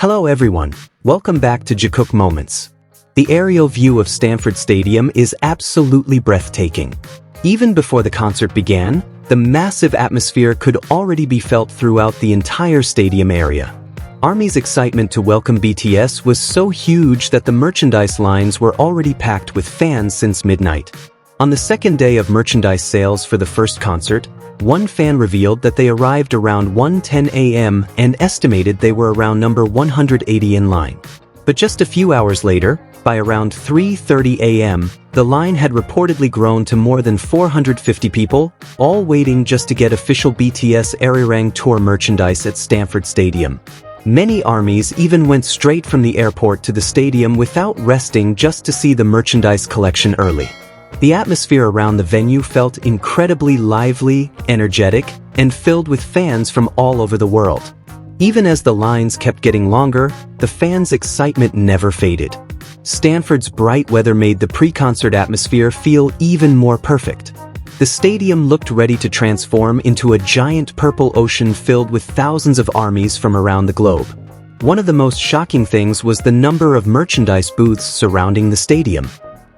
Hello everyone, welcome back to Jikook Moments. The aerial view of Stanford Stadium is absolutely breathtaking. Even before the concert began, the massive atmosphere could already be felt throughout the entire stadium area. ARMY's excitement to welcome BTS was so huge that the merchandise lines were already packed with fans since midnight. On the second day of merchandise sales for the first concert, one fan revealed that they arrived around 1:10 a.m. and estimated they were around number 180 in line. But just a few hours later, by around 3:30 a.m., the line had reportedly grown to more than 450 people, all waiting just to get official BTS ARMY tour merchandise at Stanford Stadium. Many ARMYs even went straight from the airport to the stadium without resting just to see the merchandise collection early. The atmosphere around the venue felt incredibly lively, energetic, and filled with fans from all over the world. Even as the lines kept getting longer, the fans' excitement never faded. Stanford's bright weather made the pre-concert atmosphere feel even more perfect. The stadium looked ready to transform into a giant purple ocean filled with thousands of ARMYs from around the globe. One of the most shocking things was the number of merchandise booths surrounding the stadium.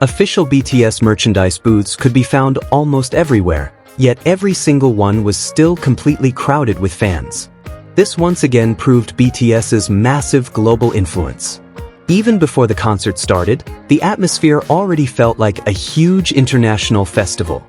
Official BTS merchandise booths could be found almost everywhere, yet every single one was still completely crowded with fans. This once again proved BTS's massive global influence. Even before the concert started, the atmosphere already felt like a huge international festival.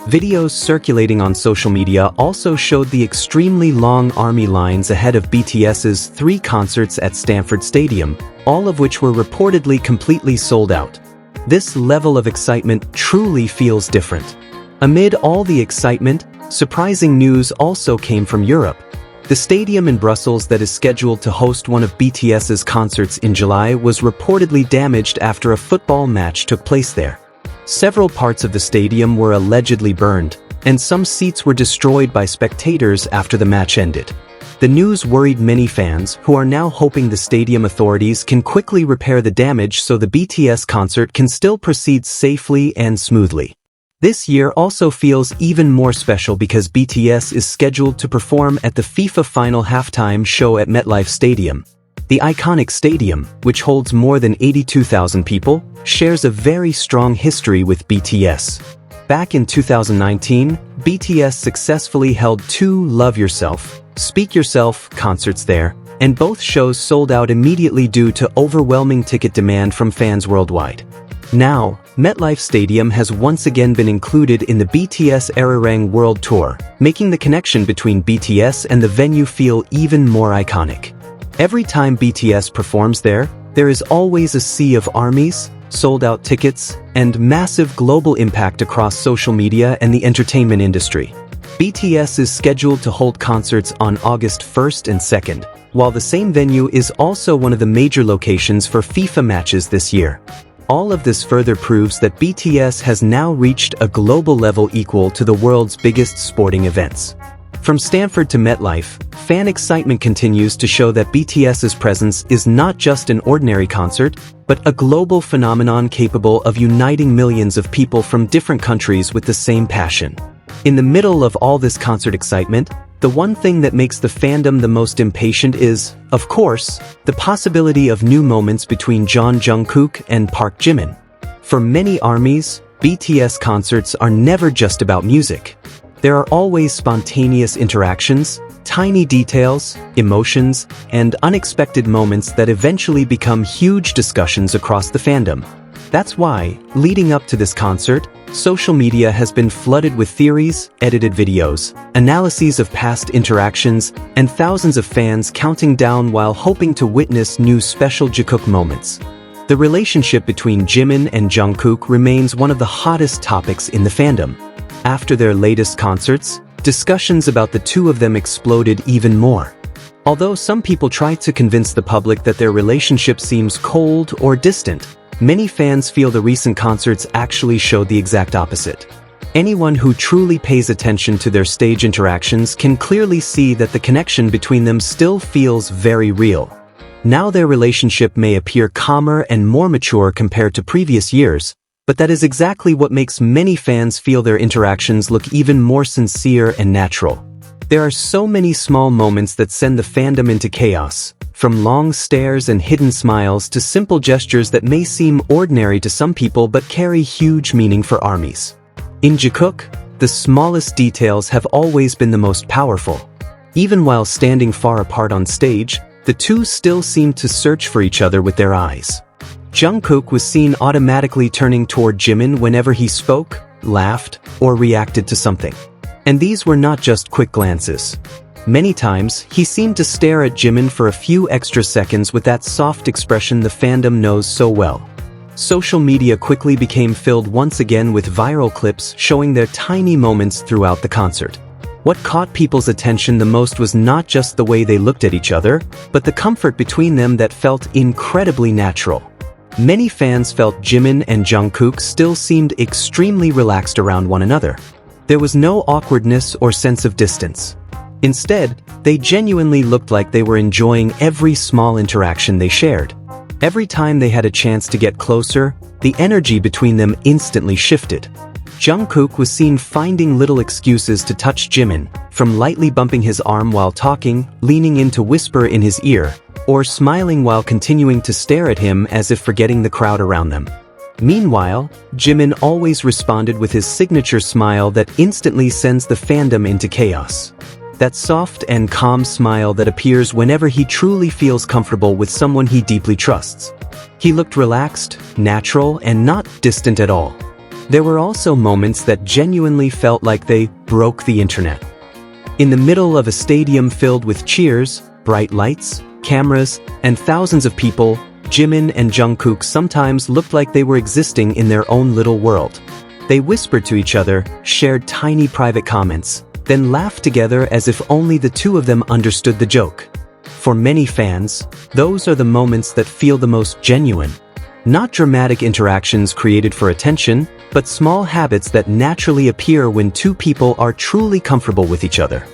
Videos circulating on social media also showed the extremely long ARMY lines ahead of BTS's 3 concerts at Stanford Stadium, all of which were reportedly completely sold out. This level of excitement truly feels different. Amid all the excitement, surprising news also came from Europe. The stadium in Brussels that is scheduled to host one of BTS's concerts in July was reportedly damaged after a football match took place there. Several parts of the stadium were allegedly burned, and some seats were destroyed by spectators after the match ended. The news worried many fans who are now hoping the stadium authorities can quickly repair the damage so the BTS concert can still proceed safely and smoothly. This year also feels even more special because BTS is scheduled to perform at the FIFA final halftime show at MetLife Stadium. The iconic stadium, which holds more than 82,000 people, shares a very strong history with BTS. Back in 2019, BTS successfully held 2 Love Yourself, Speak Yourself concerts there, and both shows sold out immediately due to overwhelming ticket demand from fans worldwide. Now, MetLife Stadium has once again been included in the BTS ARMY World Tour, making the connection between BTS and the venue feel even more iconic. Every time BTS performs there, there is always a sea of ARMYs, sold-out tickets, and massive global impact across social media and the entertainment industry. BTS is scheduled to hold concerts on August 1st and 2nd, while the same venue is also one of the major locations for FIFA matches this year. All of this further proves that BTS has now reached a global level equal to the world's biggest sporting events. From Stanford to MetLife, fan excitement continues to show that BTS's presence is not just an ordinary concert, but a global phenomenon capable of uniting millions of people from different countries with the same passion. In the middle of all this concert excitement, the one thing that makes the fandom the most impatient is, of course, the possibility of new moments between Jimin Jungkook and Park Jimin. For many ARMYs, BTS concerts are never just about music. There are always spontaneous interactions, tiny details, emotions, and unexpected moments that eventually become huge discussions across the fandom. That's why, leading up to this concert, social media has been flooded with theories, edited videos, analyses of past interactions, and thousands of fans counting down while hoping to witness new special Jikook moments. The relationship between Jimin and Jungkook remains one of the hottest topics in the fandom. After their latest concerts, discussions about the two of them exploded even more. Although some people try to convince the public that their relationship seems cold or distant, many fans feel the recent concerts actually showed the exact opposite. Anyone who truly pays attention to their stage interactions can clearly see that the connection between them still feels very real. Now their relationship may appear calmer and more mature compared to previous years, but that is exactly what makes many fans feel their interactions look even more sincere and natural. There are so many small moments that send the fandom into chaos, from long stares and hidden smiles to simple gestures that may seem ordinary to some people but carry huge meaning for ARMYs. In Jikook, the smallest details have always been the most powerful. Even while standing far apart on stage, the two still seemed to search for each other with their eyes. Jungkook was seen automatically turning toward Jimin whenever he spoke, laughed, or reacted to something. And these were not just quick glances. Many times, he seemed to stare at Jimin for a few extra seconds with that soft expression the fandom knows so well. Social media quickly became filled once again with viral clips showing their tiny moments throughout the concert. What caught people's attention the most was not just the way they looked at each other, but the comfort between them that felt incredibly natural. Many fans felt Jimin and Jungkook still seemed extremely relaxed around one another. There was no awkwardness or sense of distance. Instead, they genuinely looked like they were enjoying every small interaction they shared. Every time they had a chance to get closer, the energy between them instantly shifted. Jungkook was seen finding little excuses to touch Jimin, from lightly bumping his arm while talking, leaning in to whisper in his ear, or smiling while continuing to stare at him as if forgetting the crowd around them. Meanwhile, Jimin always responded with his signature smile that instantly sends the fandom into chaos. That soft and calm smile that appears whenever he truly feels comfortable with someone he deeply trusts. He looked relaxed, natural, and not distant at all. There were also moments that genuinely felt like they broke the internet. In the middle of a stadium filled with cheers, bright lights, cameras, and thousands of people, Jimin and Jungkook sometimes looked like they were existing in their own little world. They whispered to each other, shared tiny private comments, then laughed together as if only the two of them understood the joke. For many fans, those are the moments that feel the most genuine. Not dramatic interactions created for attention, but small habits that naturally appear when two people are truly comfortable with each other.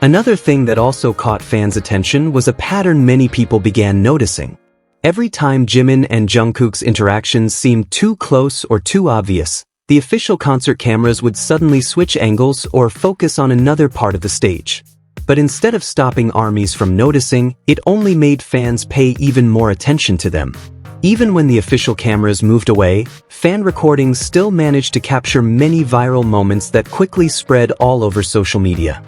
Another thing that also caught fans' attention was a pattern many people began noticing. Every time Jimin and Jungkook's interactions seemed too close or too obvious, the official concert cameras would suddenly switch angles or focus on another part of the stage. But instead of stopping ARMYs from noticing, it only made fans pay even more attention to them. Even when the official cameras moved away, fan recordings still managed to capture many viral moments that quickly spread all over social media.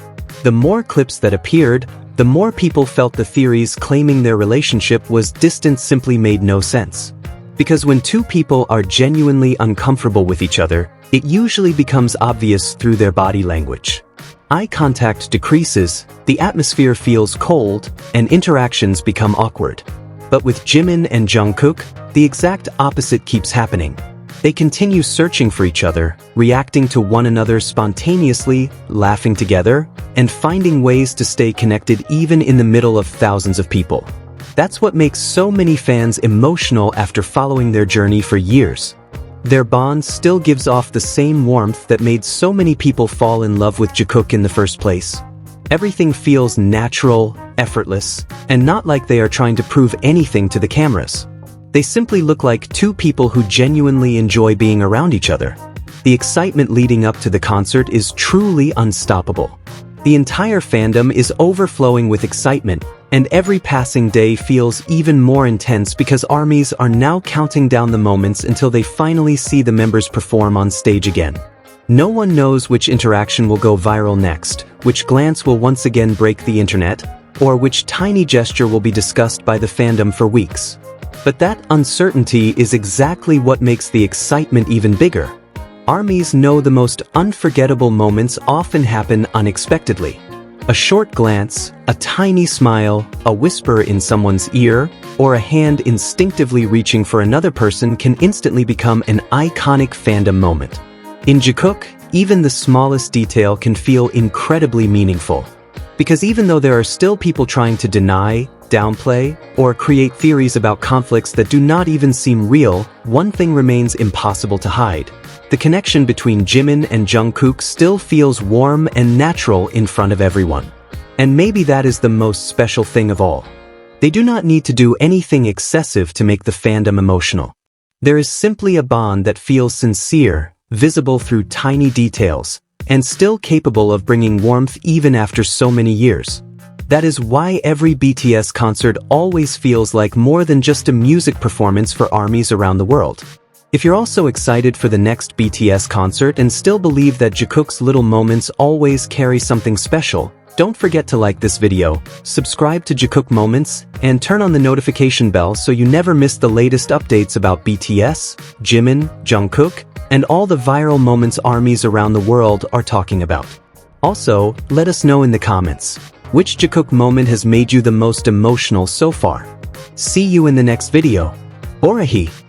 The more clips that appeared, the more people felt the theories claiming their relationship was distant simply made no sense. Because when two people are genuinely uncomfortable with each other, it usually becomes obvious through their body language. Eye contact decreases, the atmosphere feels cold, and interactions become awkward. But with Jimin and Jungkook, the exact opposite keeps happening. They continue searching for each other, reacting to one another spontaneously, laughing together, and finding ways to stay connected even in the middle of thousands of people. That's what makes so many fans emotional after following their journey for years. Their bond still gives off the same warmth that made so many people fall in love with Jikook in the first place. Everything feels natural, effortless, and not like they are trying to prove anything to the cameras. They simply look like two people who genuinely enjoy being around each other. The excitement leading up to the concert is truly unstoppable. The entire fandom is overflowing with excitement, and every passing day feels even more intense because ARMYs are now counting down the moments until they finally see the members perform on stage again. No one knows which interaction will go viral next, which glance will once again break the internet, or which tiny gesture will be discussed by the fandom for weeks. But that uncertainty is exactly what makes the excitement even bigger. ARMYs know the most unforgettable moments often happen unexpectedly. A short glance, a tiny smile, a whisper in someone's ear, or a hand instinctively reaching for another person can instantly become an iconic fandom moment. In Jikook, even the smallest detail can feel incredibly meaningful. Because even though there are still people trying to deny, downplay, or create theories about conflicts that do not even seem real, one thing remains impossible to hide. The connection between Jimin and Jungkook still feels warm and natural in front of everyone. And maybe that is the most special thing of all. They do not need to do anything excessive to make the fandom emotional. There is simply a bond that feels sincere, visible through tiny details, and still capable of bringing warmth even after so many years. That is why every BTS concert always feels like more than just a music performance for ARMYs around the world. If you're also excited for the next BTS concert and still believe that Jikook's little moments always carry something special, don't forget to like this video, subscribe to Jikook Moments, and turn on the notification bell so you never miss the latest updates about BTS, Jimin, Jungkook, and all the viral moments ARMYs around the world are talking about. Also, let us know in the comments, which Jikook moment has made you the most emotional so far? See you in the next video. Borahae.